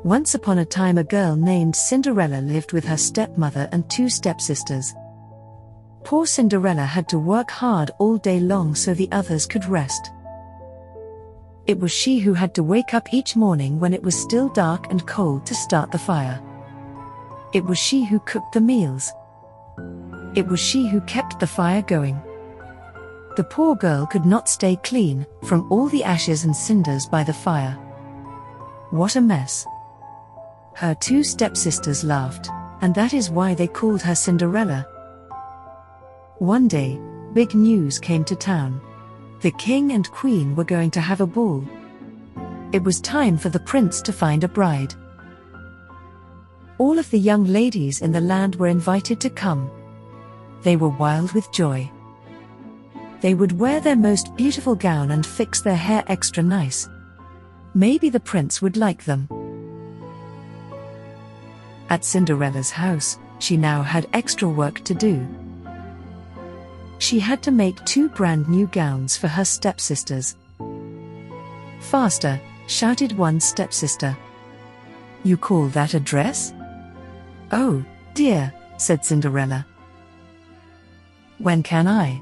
Once upon a time, a girl named Cinderella lived with her stepmother and 2 stepsisters. Poor Cinderella had to work hard all day long so the others could rest. It was she who had to wake up each morning when it was still dark and cold to start the fire. It was she who cooked the meals. It was she who kept the fire going. The poor girl could not stay clean from all the ashes and cinders by the fire. What a mess! Her 2 stepsisters laughed, and that is why they called her Cinderella. One day, big news came to town. The king and queen were going to have a ball. It was time for the prince to find a bride. All of the young ladies in the land were invited to come. They were wild with joy. They would wear their most beautiful gown and fix their hair extra nice. Maybe the prince would like them. At Cinderella's house, she now had extra work to do. She had to make 2 brand new gowns for her stepsisters. "Faster," shouted one stepsister. "You call that a dress?" "Oh, dear," said Cinderella. "When can I?"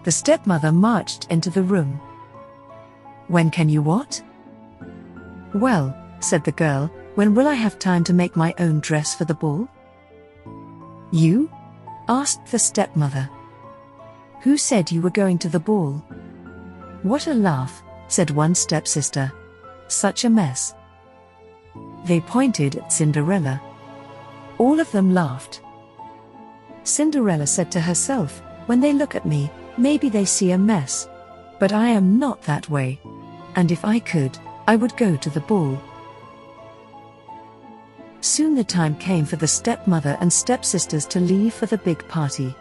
The stepmother marched into the room. "When can you what?" "Well," said the girl, "when will I have time to make my own dress for the ball?" "You?" asked the stepmother. "Who said you were going to the ball?" "What a laugh," said one stepsister. "Such a mess." They pointed at Cinderella. All of them laughed. Cinderella said to herself, "When they look at me, maybe they see a mess. But I am not that way. And if I could, I would go to the ball." Soon the time came for the stepmother and stepsisters to leave for the big party.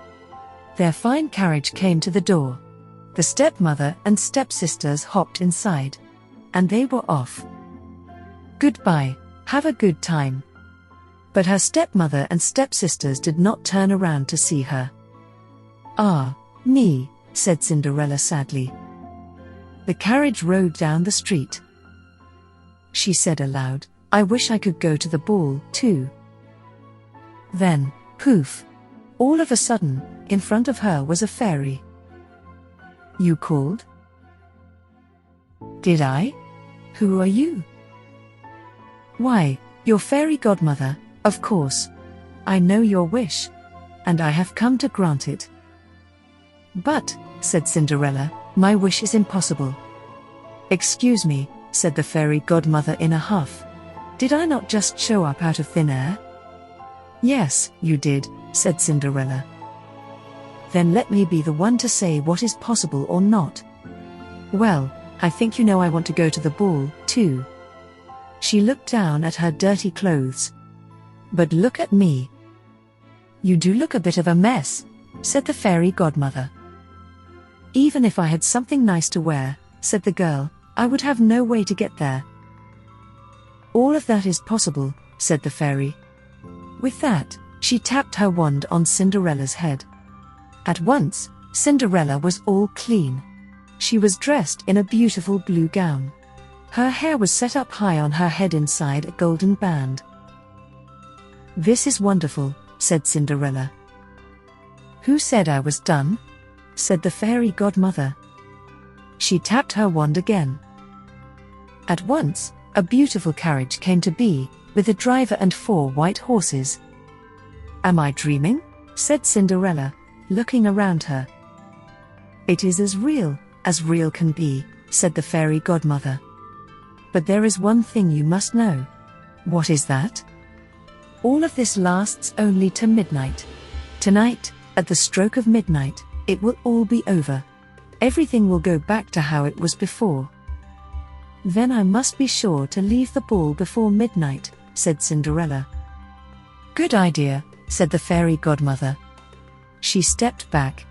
Their fine carriage came to the door. The stepmother and stepsisters hopped inside. And they were off. "Goodbye, have a good time." But her stepmother and stepsisters did not turn around to see her. "Ah, me," said Cinderella sadly. The carriage rode down the street. She said aloud, "I wish I could go to the ball, too." Then, poof! All of a sudden, in front of her was a fairy. "You called?" "Did I? Who are you?" "Why, your fairy godmother, of course. I know your wish. And I have come to grant it." "But," said Cinderella, "my wish is impossible." "Excuse me," said the fairy godmother in a huff. "Did I not just show up out of thin air?" "Yes, you did," said Cinderella. "Then let me be the one to say what is possible or not." "Well, I think you know I want to go to the ball, too." She looked down at her dirty clothes. "But look at me." "You do look a bit of a mess," said the fairy godmother. "Even if I had something nice to wear," said the girl, "I would have no way to get there." "All of that is possible," said the fairy. With that, she tapped her wand on Cinderella's head. At once, Cinderella was all clean. She was dressed in a beautiful blue gown. Her hair was set up high on her head inside a golden band. "This is wonderful," said Cinderella. "Who said I was done?" said the fairy godmother. She tapped her wand again. At once, a beautiful carriage came to be, with a driver and 4 white horses. "Am I dreaming?" said Cinderella, looking around her. "It is as real can be," said the fairy godmother. "But there is one thing you must know." "What is that?" "All of this lasts only to midnight. Tonight, at the stroke of midnight, it will all be over. Everything will go back to how it was before." "Then I must be sure to leave the ball before midnight," said Cinderella. "Good idea," said the fairy godmother. She stepped back.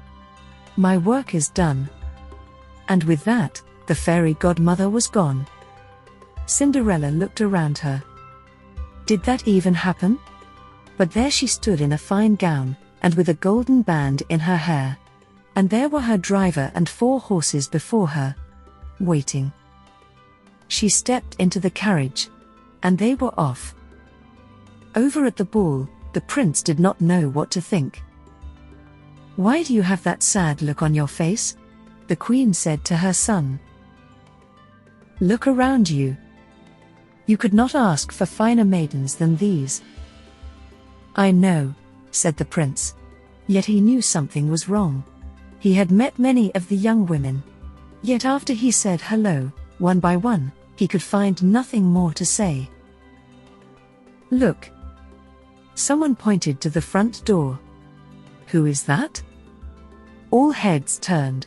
"My work is done." And with that, the fairy godmother was gone. Cinderella looked around her. Did that even happen? But there she stood in a fine gown, and with a golden band in her hair. And there were her driver and 4 horses before her, waiting. She stepped into the carriage. and they were off. Over at the ball, the prince did not know what to think. "Why do you have that sad look on your face?" the queen said to her son. "Look around you. You could not ask for finer maidens than these." "I know," said the prince. Yet he knew something was wrong. He had met many of the young women. Yet after he said hello, one by one, he could find nothing more to say. "Look." Someone pointed to the front door. "Who is that?" All heads turned.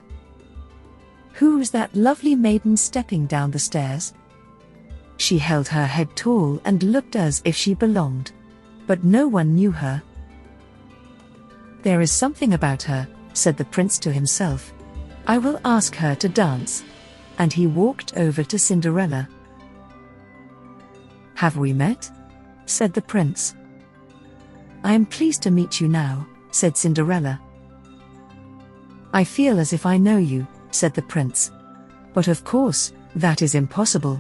Who was that lovely maiden stepping down the stairs? She held her head tall and looked as if she belonged. But no one knew her. "There is something about her," said the prince to himself. "I will ask her to dance." And he walked over to Cinderella. "Have we met?" said the prince. "I am pleased to meet you now," said Cinderella. "I feel as if I know you," said the prince. "But of course, that is impossible."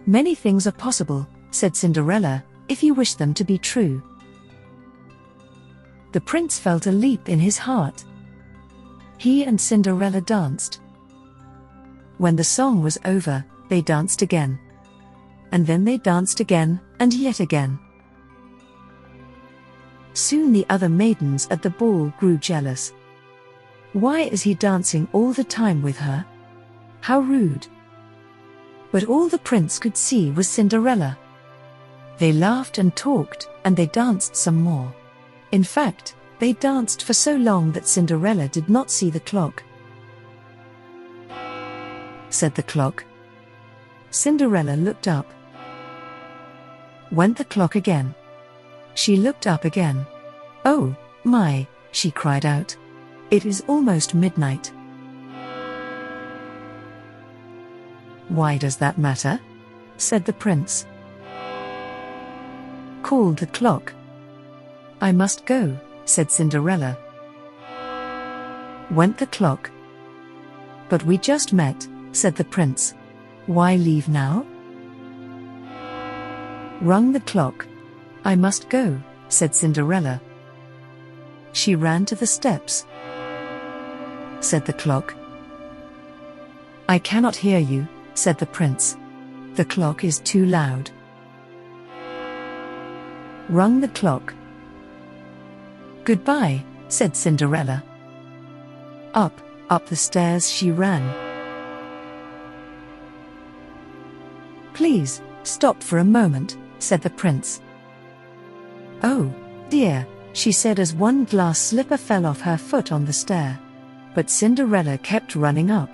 "Many things are possible," said Cinderella, "if you wish them to be true." The prince felt a leap in his heart. He and Cinderella danced. When the song was over, they danced again. And then they danced again, and yet again. Soon the other maidens at the ball grew jealous. "Why is he dancing all the time with her? How rude!" But all the prince could see was Cinderella. They laughed and talked, and they danced some more. In fact, they danced for so long that Cinderella did not see the clock. Said the clock. Cinderella looked up. Went the clock again. She looked up again. "Oh, my," she cried out. "It is almost midnight." "Why does that matter?" said the prince. Called the clock. "I must go," said Cinderella. Went the clock. "But we just met," said the prince. "Why leave now?" Rung the clock. "I must go," said Cinderella. She ran to the steps. Said the clock. "I cannot hear you," said the prince. "The clock is too loud." Rung the clock. "Goodbye," said Cinderella. Up the stairs she ran. "Please, stop for a moment," said the prince. "Oh, dear," she said as one glass slipper fell off her foot on the stair. But Cinderella kept running up.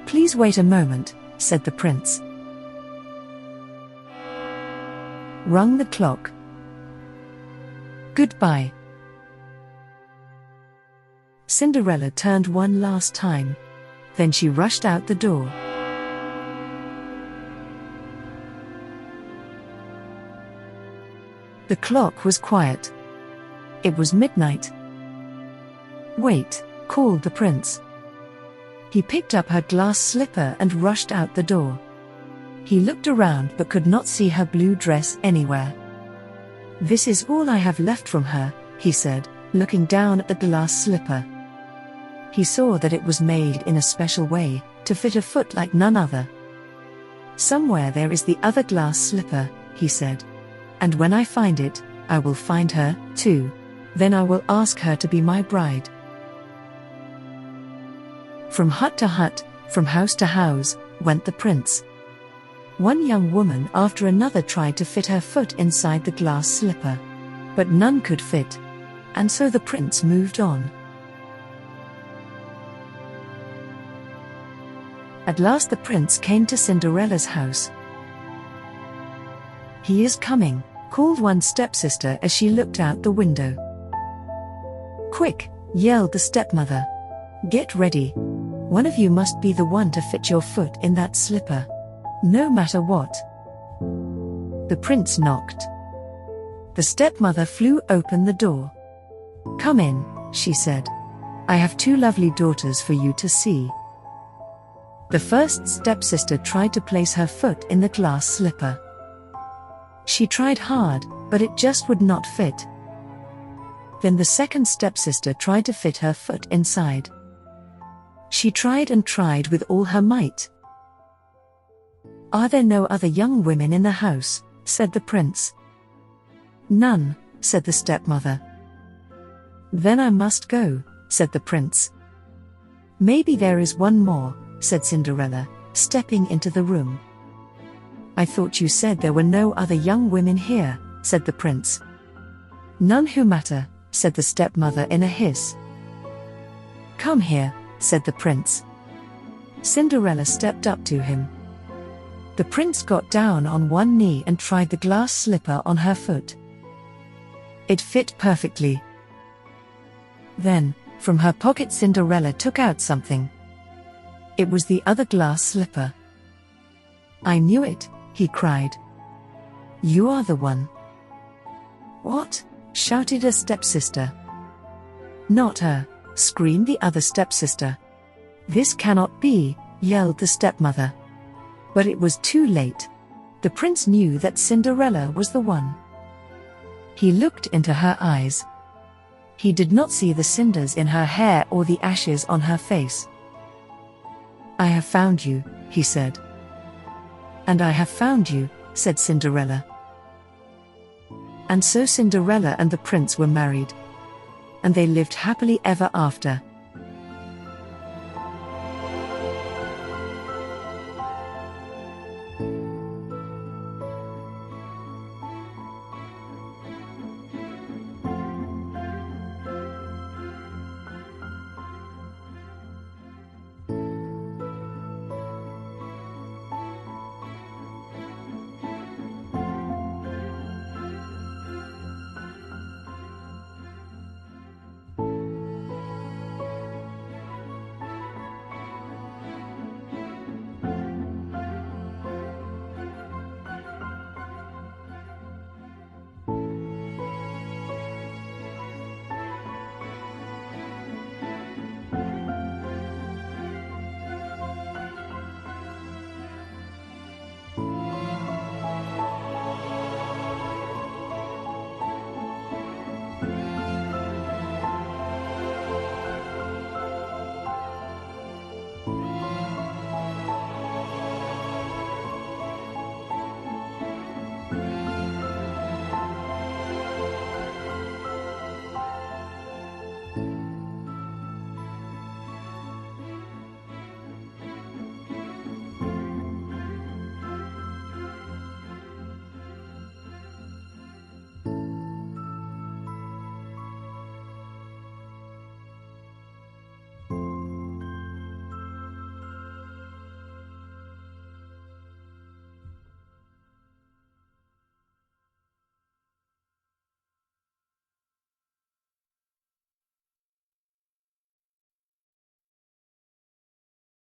"Please wait a moment," said the prince. Rung the clock. "Goodbye." Cinderella turned one last time. Then she rushed out the door. The clock was quiet. It was midnight. "Wait," called the prince. He picked up her glass slipper and rushed out the door. He looked around but could not see her blue dress anywhere. "This is all I have left from her," he said, looking down at the glass slipper. He saw that it was made in a special way, to fit a foot like none other. "Somewhere there is the other glass slipper," he said. "And when I find it, I will find her, too. Then I will ask her to be my bride." From hut to hut, from house to house, went the prince. One young woman after another tried to fit her foot inside the glass slipper. But none could fit. And so the prince moved on. At last the prince came to Cinderella's house. "He is coming," called one stepsister as she looked out the window. "Quick," yelled the stepmother. "Get ready. One of you must be the one to fit your foot in that slipper. No matter what." The prince knocked. The stepmother flew open the door. "Come in," she said. "I have two lovely daughters for you to see." The first stepsister tried to place her foot in the glass slipper. She tried hard, but it just would not fit. Then the second stepsister tried to fit her foot inside. She tried and tried with all her might. "Are there no other young women in the house?" said the prince. "None," said the stepmother. "Then I must go," said the prince. "Maybe there is one more," said Cinderella, stepping into the room. "I thought you said there were no other young women here," said the prince. "None who matter," said the stepmother in a hiss. "Come here," said the prince. Cinderella stepped up to him. The prince got down on one knee and tried the glass slipper on her foot. It fit perfectly. Then, from her pocket, Cinderella took out something. It was the other glass slipper. "I knew it," he cried. "You are the one." "What?" shouted a stepsister. "Not her," screamed the other stepsister. "This cannot be," yelled the stepmother. But it was too late. The prince knew that Cinderella was the one. He looked into her eyes. He did not see the cinders in her hair or the ashes on her face. "I have found you," he said. "And I have found you," said Cinderella. And so Cinderella and the prince were married. And they lived happily ever after.